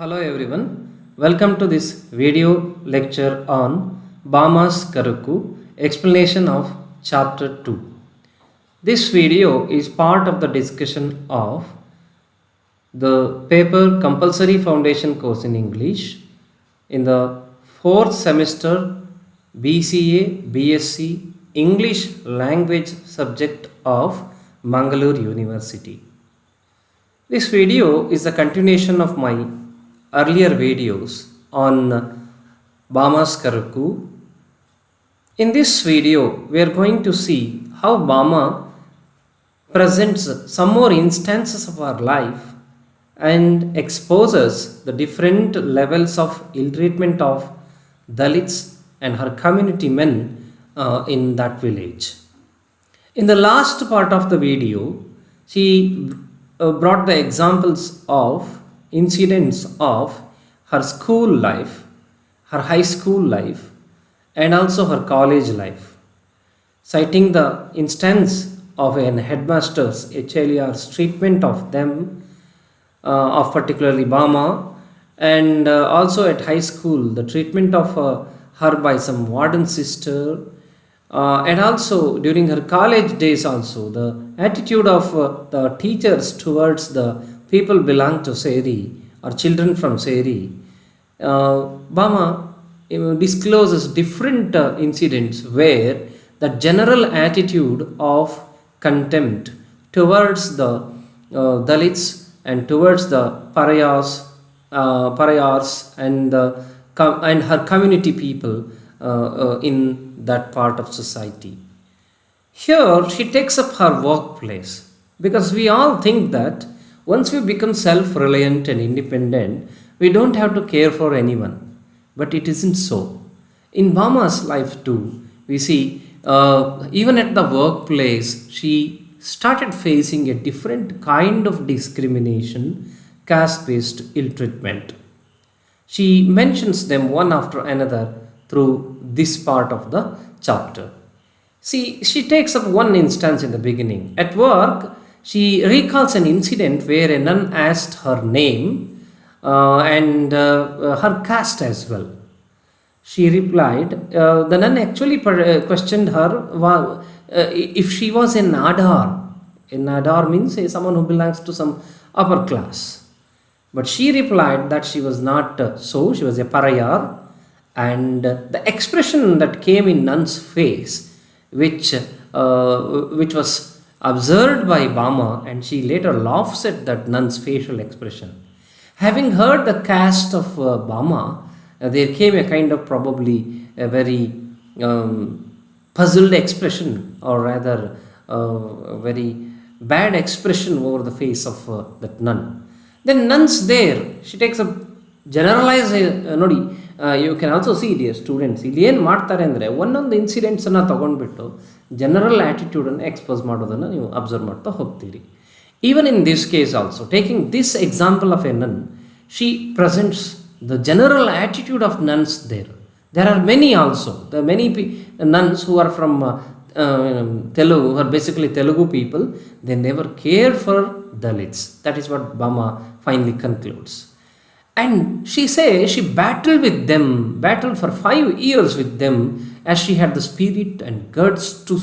Hello everyone, welcome to this video lecture on Bama's Karukku explanation of Chapter 2. This video is part of the discussion of the paper Compulsory Foundation course in English in the 4th semester BCA BSc English Language Subject of Mangalore University. This video is a continuation of my earlier videos on Bama's Karukku. In this video, we are going to see how Bama presents some more instances of our life and exposes the different levels of ill treatment of Dalits and her community men in that village. In the last part of the video, she brought the examples of incidents of her school life, her high school life, and also her college life, citing the instance of an headmaster's HLER's treatment of them, of particularly Bama, and also at high school the treatment of her by some warden sister, and also during her college days also the attitude of the teachers towards the people belong to Seri or children from Seri. Bama discloses different incidents where the general attitude of contempt towards the Dalits and towards the Parayas and her community people in that part of society. Here she takes up her workplace, because we all think that once we become self-reliant and independent, we don't have to care for anyone. But it isn't so. In Bama's life too, we see even at the workplace, she started facing a different kind of discrimination, caste-based ill treatment. She mentions them one after another through this part of the chapter. See, she takes up one instance in the beginning. At work, she recalls an incident where a nun asked her name and her caste as well. She replied, the nun actually questioned her if she was a Nadar. A Nadar means someone who belongs to some upper class. But she replied that she was not so, she was a Parayar. And the expression that came in nun's face, which was observed by Bama, and she later laughs at that nun's facial expression. Having heard the caste of Bama, there came a kind of probably a very puzzled expression, or rather a very bad expression over the face of that nun. Then nuns there, she takes a generalized nodi. You can also see, dear students, ಇಲ್ಲಿ ಏನು ಮಾಡ್ತಾರೆ ಅಂದರೆ ಒಂದೊಂದು ಇನ್ಸಿಡೆಂಟ್ಸನ್ನು ತೊಗೊಂಡ್ಬಿಟ್ಟು general ಆ್ಯಟಿಟ್ಯೂಡನ್ನು expose ಮಾಡೋದನ್ನು ನೀವು observe ಮಾಡ್ತಾ ಹೋಗ್ತೀರಿ. Even in this case also, taking this example of a nun, she presents the general attitude of nuns there. There are many also. There are many nuns who are from Telugu, who are basically Telugu people. They never care for Dalits. That is what Bama finally concludes. And she says she battled for 5 years with them, as she had the spirit and guts to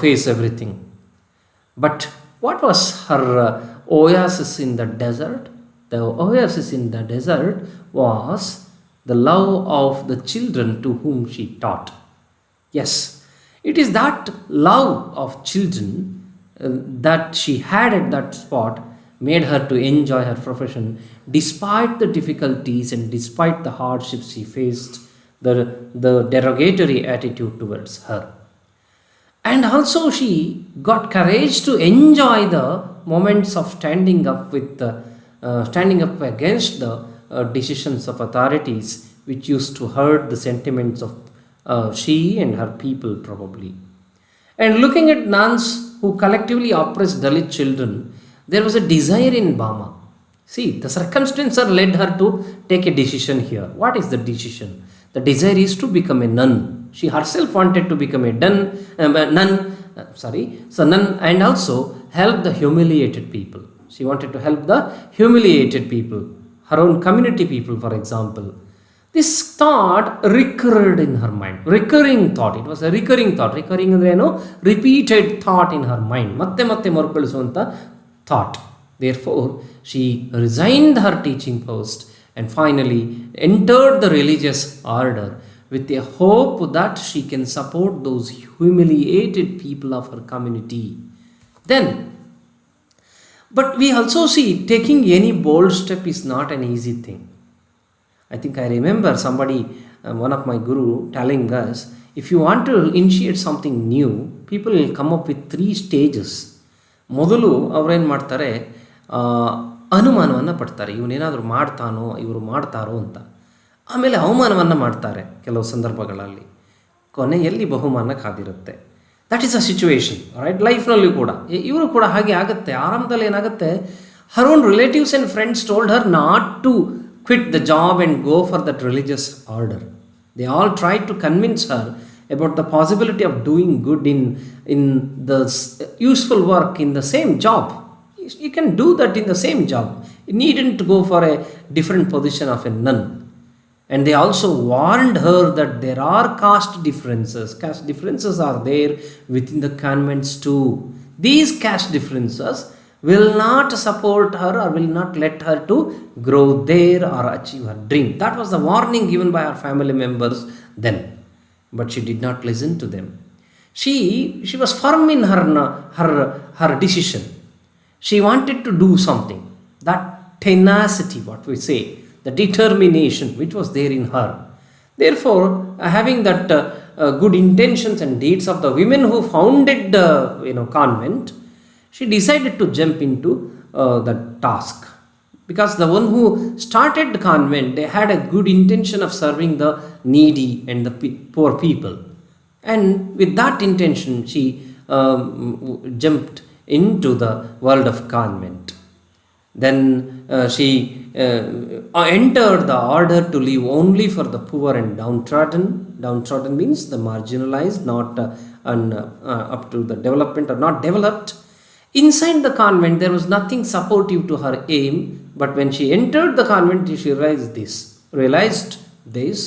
face everything. But what was her oasis in the desert? The oasis in the desert was the love of the children to whom she taught. Yes, it is that love of children that she had at that spot made her to enjoy her profession despite the difficulties and despite the hardships she faced, the derogatory attitude towards her. And also she got courage to enjoy the moments of standing up against the decisions of authorities which used to hurt the sentiments of she and her people probably. And looking at nuns who collectively oppressed Dalit children, there was a desire in Bama. See, the circumstances led her to take a decision here. What is the decision? The desire is to become a nun. She herself wanted to become a nun, and also help the humiliated people. She wanted to help the humiliated people, her own community people, for example. This thought recurred in her mind. Recurring thought. It was a recurring thought. Recurring ಅಂದ್ರೆ ಏನು? Repeated thought in her mind. ಮತ್ತೆ ಮತ್ತೆ ಮರುಕಳಿಸುವಂಥ thought. Therefore, she resigned her teaching post and finally entered the religious order with a hope that she can support those humiliated people of her community. Then, but we also see taking any bold step is not an easy thing. I think I remember somebody, one of my guru, telling us, if you want to initiate something new, people will come up with 3 stages. ಮೊದಲು ಅವರೇನು ಮಾಡ್ತಾರೆ, ಅನುಮಾನವನ್ನು ಪಡ್ತಾರೆ, ಇವನೇನಾದರೂ ಮಾಡ್ತಾನೋ ಇವರು ಮಾಡ್ತಾರೋ ಅಂತ. ಆಮೇಲೆ ಅವಮಾನವನ್ನು ಮಾಡ್ತಾರೆ ಕೆಲವು ಸಂದರ್ಭಗಳಲ್ಲಿ, ಕೊನೆಯಲ್ಲಿ ಬಹುಮಾನ ಕಾದಿರುತ್ತೆ. That is a situation, right? ಲೈಫ್ನಲ್ಲೂ ಕೂಡ ಇವರು ಕೂಡ ಹಾಗೆ ಆಗುತ್ತೆ. ಆರಂಭದಲ್ಲಿ ಏನಾಗುತ್ತೆ, her own relatives and friends told her not to quit the job and go for that religious order. They all tried to convince her about the possibility of doing good in the useful work in the same job. You can do that in the same job. You needn't go for a different position of a nun. And they also warned her that there are caste differences. Caste differences are there within the convents too. These caste differences will not support her or will not let her to grow there or achieve her dream. That was the warning given by her family members then. But she did not listen to them. She was firm in her decision. She wanted to do something. That tenacity, what we say, the determination which was there in her. Therefore, having that good intentions and deeds of the women who founded the convent, she decided to jump into the task, because the one who started the convent, they had a good intention of serving the needy and the poor people, and with that intention she jumped into the world of convent. Then she entered the order to live only for the poor and downtrodden. Downtrodden means the marginalized, not up to the development or not developed. Inside the convent, there was nothing supportive to her aim, but when she entered the convent, she realized this.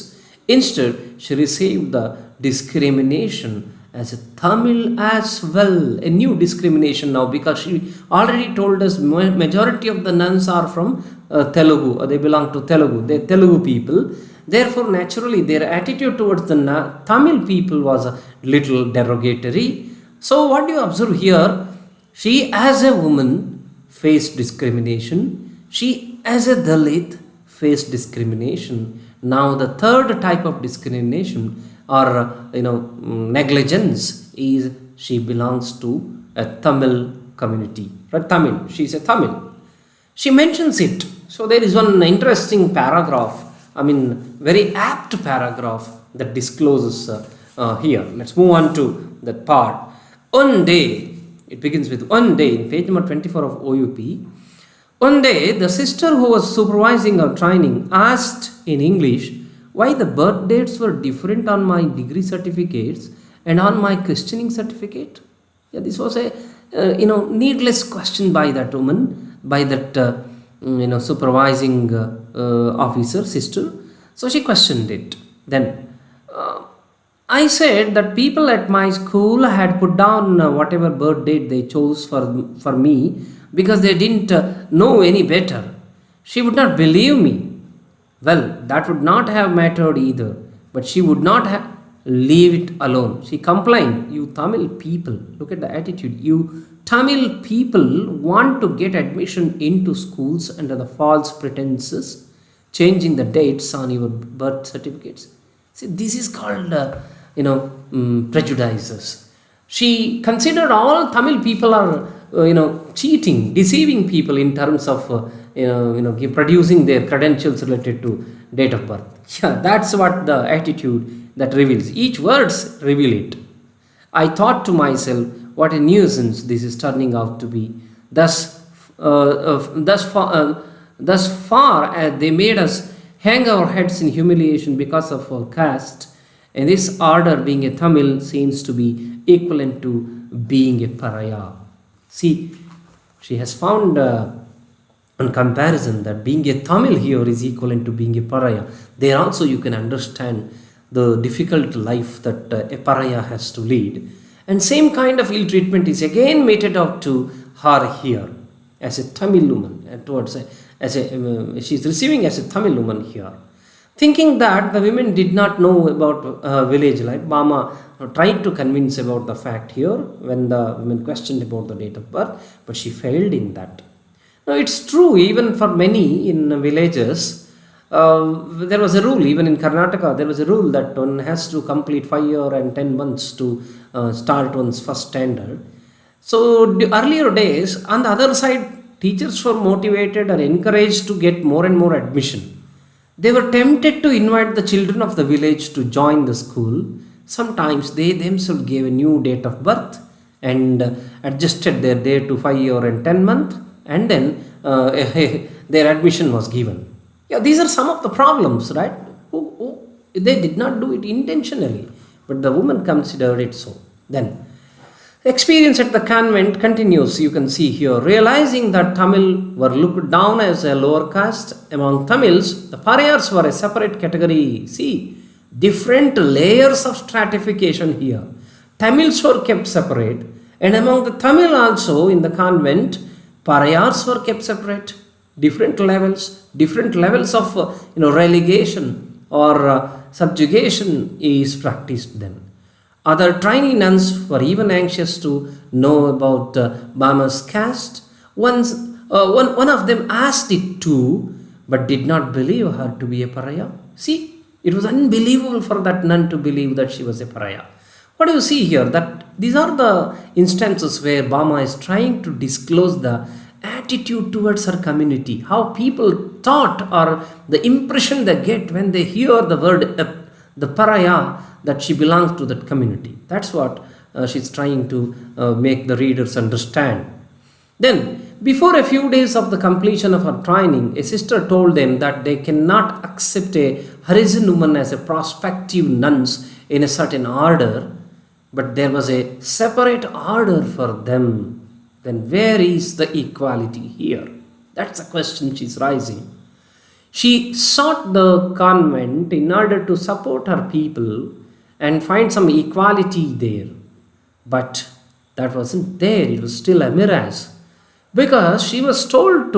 Instead, she received the discrimination as a Tamil as well, a new discrimination now, because she already told us majority of the nuns are from Telugu, or they belong to Telugu, they're Telugu people. Therefore, naturally, their attitude towards the Tamil people was a little derogatory. So, what do you observe here? She as a woman faced discrimination. She as a Dalit faced discrimination. Now the third type of discrimination or negligence is she belongs to a Tamil community. Right? Tamil. She is a Tamil. She mentions it. So there is one interesting paragraph, very apt paragraph that discloses here. Let's move on to that part. One day, it begins with one day, in page number 24 of OUP. One day, the sister who was supervising our training asked in English why the birth dates were different on my degree certificates and on my questioning certificate. Yeah, this was a needless question by that woman, by that supervising officer, sister. So she questioned it. Then I said that people at my school had put down whatever birth date they chose for me because they didn't know any better. She would not believe me. Well, that would not have mattered either, but she would not leave it alone. She complained, you Tamil people, look at the attitude, you Tamil people want to get admission into schools under the false pretenses, changing the dates on your birth certificates. See, this is called prejudices. She considered all Tamil people are cheating, deceiving people in terms of producing their credentials related to date of birth. Yeah, that's what the attitude that reveals. Each words reveal it. I thought to myself, what a nuisance this is turning out to be. Thus far as they made us hang our heads in humiliation because of our caste, and this order, being a Tamil, seems to be equivalent to being a pariah. See, she has found on comparison that being a Tamil here is equivalent to being a pariah. There also you can understand the difficult life that a pariah has to lead. And same kind of ill treatment is again meted out to her here as a Tamil woman, she is receiving as a Tamil woman here. Thinking that the women did not know about village life, Bama tried to convince about the fact here when the women questioned about the date of birth, but she failed in that. Now it's true, even for many in villages, there was a rule, even in Karnataka, there was a rule that one has to complete 5 years and 10 months to start one's first standard. So the earlier days, on the other side, teachers were motivated or encouraged to get more and more admission. They were tempted to invite the children of the village to join the school. Sometimes they themselves gave a new date of birth and adjusted their day to 5 year and 10 month, and then their admission was given. Yeah, these are some of the problems, right? They did not do it intentionally, but the woman considered it so. Then experience at the convent continues, you can see here. Realizing that Tamil were looked down as a lower caste among Tamils, the pariahs were a separate category. See, different layers of stratification here. Tamils were kept separate, and among the Tamil also in the convent, pariahs were kept separate. Different levels of relegation or subjugation is practiced then. Other trainee nuns were even anxious to know about Bama's caste. One of them asked it too, but did not believe her to be a pariah. See, it was unbelievable for that nun to believe that she was a pariah. What do you see here? That these are the instances where Bama is trying to disclose the attitude towards her community, how people thought or the impression they get when they hear the word the pariah, that she belongs to that community. That's what she's trying to make the readers understand. Then, before a few days of the completion of her training, a sister told them that they cannot accept a Harijan woman as a prospective nuns in a certain order, but there was a separate order for them. Then where is the equality here? That's a question she's raising. She sought the convent in order to support her people and find some equality there. But that wasn't there. It was still a mirage. Because she was told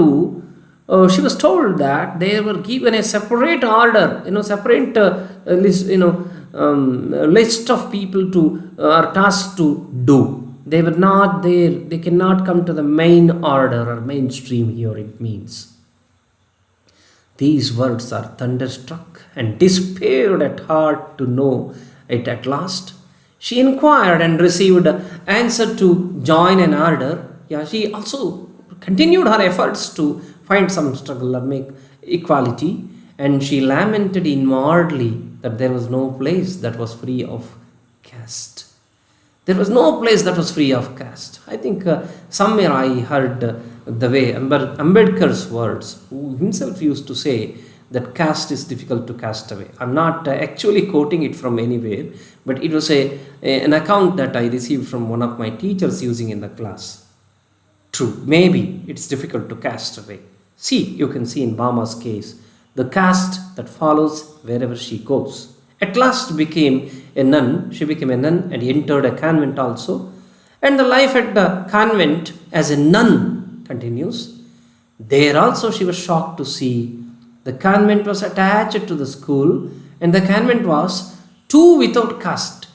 that they were given a separate order, separate list of people to are tasked to do. They were not there. They cannot come to the main order or mainstream here, it means. These words are thunderstruck and despaired at heart to know it at last. She inquired and received answer to join an order. Yeah, she also continued her efforts to find some struggle or make equality, and she lamented inwardly that there was no place that was free of caste. There was no place that was free of caste. I think somewhere I heard the way Ambedkar's words, who himself used to say that caste is difficult to cast away. I'm not actually quoting it from anywhere, but it was an account that I received from one of my teachers using in the class. True, maybe it's difficult to cast away. See, you can see in Bama's case, the caste that follows wherever she goes. At last she became a nun and entered a convent also. And the life at the convent as a nun continues. There also she was shocked to see the convent was attached to the school, and the convent was too without caste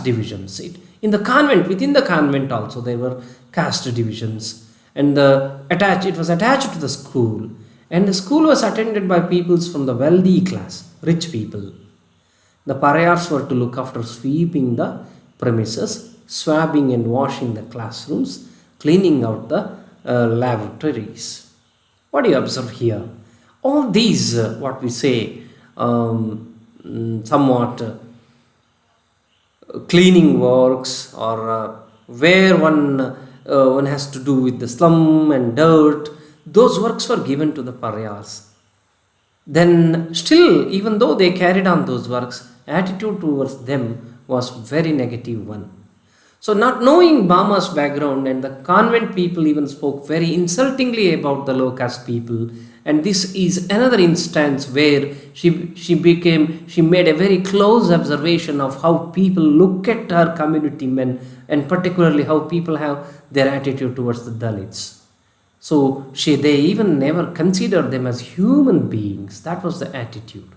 divisions. Within the convent also there were caste divisions, and it was attached to the school, and the school was attended by peoples from the wealthy class, rich people. The pariahs were to look after sweeping the premises, swabbing and washing the classrooms, cleaning out the lavatories. What do you observe here? All these, what we say, somewhat cleaning works, or where one has to do with the slum and dirt, those works were given to the pariahs. Then still, even though they carried on those works, attitude towards them was very negative one. So, not knowing Bama's background, and the convent people even spoke very insultingly about the low caste people. And this is another instance where she made a very close observation of how people look at her community men, and particularly how people have their attitude towards the Dalits. So they even never considered them as human beings. That was the attitude.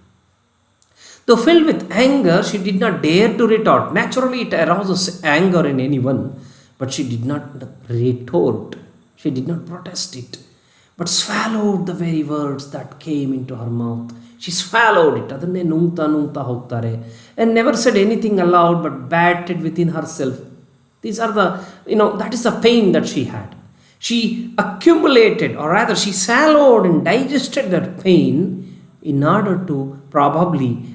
Though filled with anger, she did not dare to retort. Naturally, it arouses anger in anyone, but she did not retort. She did not protest it, but swallowed the very words that came into her mouth. She swallowed it, adanne nungta nungta hogtare, and never said anything aloud, but batted within herself. These are that is the pain that she had. She accumulated, or rather, she swallowed and digested that pain in order to probably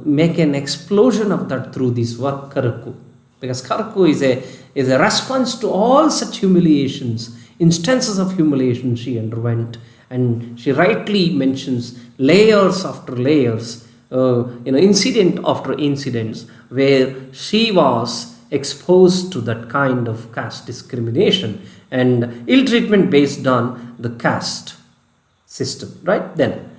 make an explosion of that through this work, Karukku. Because Karukku is a response to all such humiliations, instances of humiliation she underwent, and she rightly mentions layers after layers, incident after incidents, where she was exposed to that kind of caste discrimination and ill treatment based on the caste system, right? Then,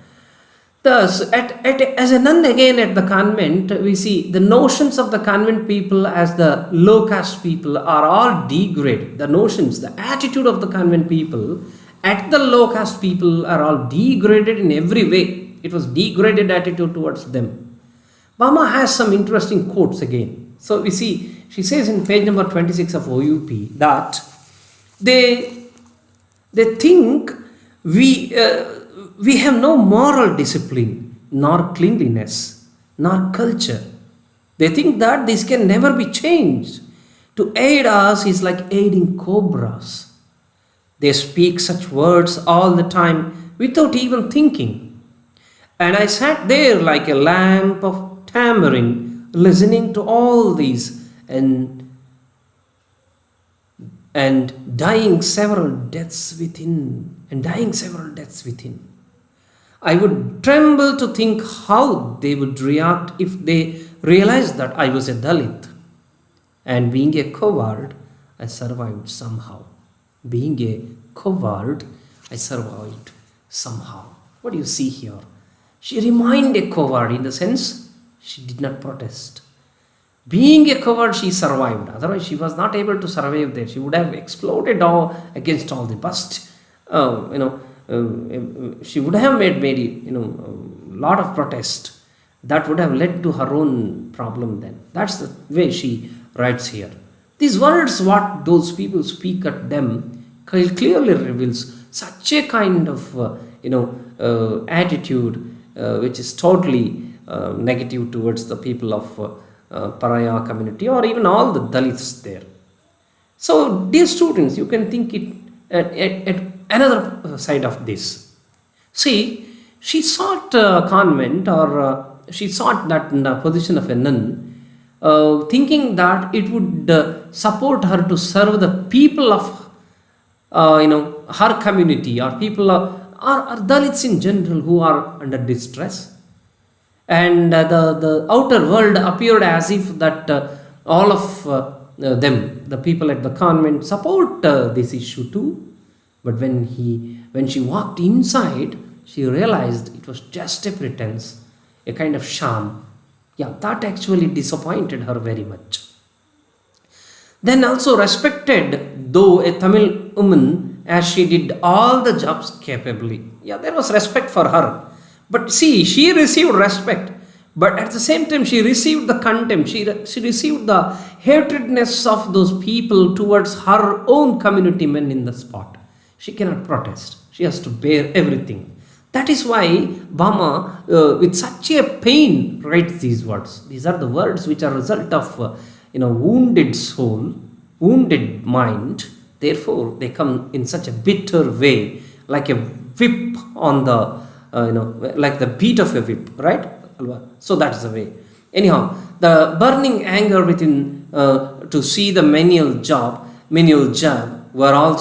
thus, as a nun again at the convent, we see the notions of the convent people as the low caste people are all degraded. The notions, the attitude of the convent people at the low caste people are all degraded in every way. It was degraded attitude towards them. Bama has some interesting quotes again. So we see, she says in page number 26 of OUP that they think we have no moral discipline, nor cleanliness, nor culture. They think that this can never be changed. To aid us is like aiding cobras. They speak such words all the time without even thinking. And I sat there like a lamp of tamarind, listening to all these and dying several deaths within. I would tremble to think how they would react if they realized that I was a Dalit. And being a coward, I survived somehow. Being a coward, I survived somehow. What do you see here? She remained a coward in the sense she did not protest. Being a coward, she survived. Otherwise, she was not able to survive there. She would have exploded against all the bust. She would have made a lot of protest. That would have led to her own problem then. That's the way she writes here. These words, what those people speak at them, clearly reveals such a kind of attitude which is totally negative towards the people of Pariah community, or even all the Dalits there. So, dear students, you can think it at another side of this. See, she sought a convent, or she sought that in the position of a nun, thinking that it would support her to serve the people of her community, or people or Dalits in general who are under distress. And the outer world appeared as if that all of them, the people at the convent, support this issue too. But when she walked inside, she realized it was just a pretense, a kind of sham. Yeah, that actually disappointed her very much. Then also respected, though a Tamil woman, as she did all the jobs capably. Yeah, there was respect for her. But see, she received respect, but at the same time she received the contempt, she received the hatredness of those people towards her own community men in the spot. She cannot protest. She has to bear everything. That is why Bama, with such a pain, writes these words. These are the words which are a result of wounded soul, wounded mind. Therefore, they come in such a bitter way, like a whip on the like the beat of a whip, right? So that's the way. Anyhow, the burning anger within to see the menial job were all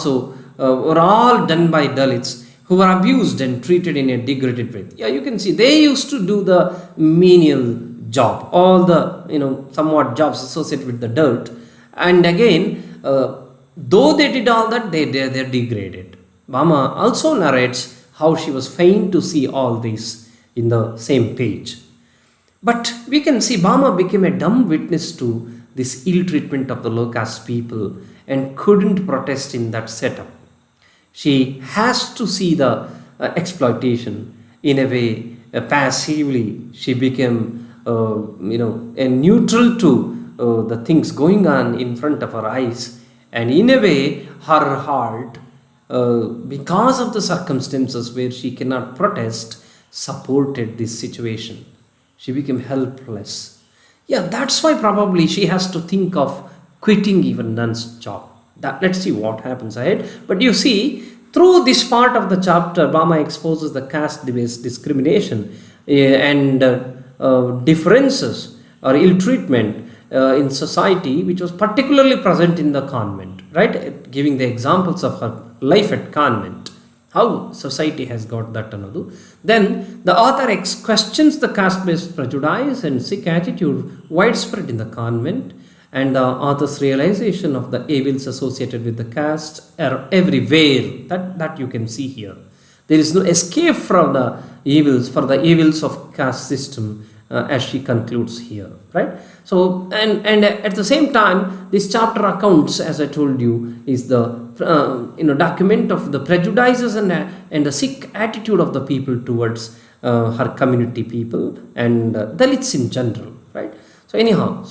done by Dalits who were abused and treated in a degraded way. Yeah, you can see they used to do the menial job, all the somewhat jobs associated with the dirt, And again, though they did all that, they're degraded. Bama also narrates how she was fain to see all this in the same page. But we can see Bama became a dumb witness to this ill treatment of the low caste people and couldn't protest in that setup. She has to see the exploitation in a way passively. She became, a neutral to the things going on in front of her eyes, and in a way, her heart, because of the circumstances where she cannot protest, supported this situation. She became helpless. Yeah, that's why probably she has to think of quitting even Nun's job. Let's see what happens ahead. But you see, through this part of the chapter, Bama exposes the caste-based discrimination and differences or ill treatment in society, which was particularly present in the convent, right? Giving the examples of her life at convent, how society has got that another. Then the author questions the caste-based prejudice and sick attitude widespread in the convent, and the author's realization of the evils associated with the caste are everywhere. That you can see here. There is no escape from the evils, for the evils of caste system, as she concludes here, right? So, and at the same time, this chapter accounts, as I told you, is the document of the prejudices and the sick attitude of the people towards her community people and Dalits in general, right? So anyhow,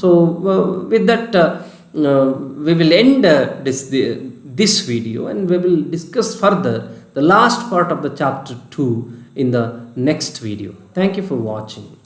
with that, we will end this video, and we will discuss further the last part of the chapter 2 in the next video. Thank you for watching.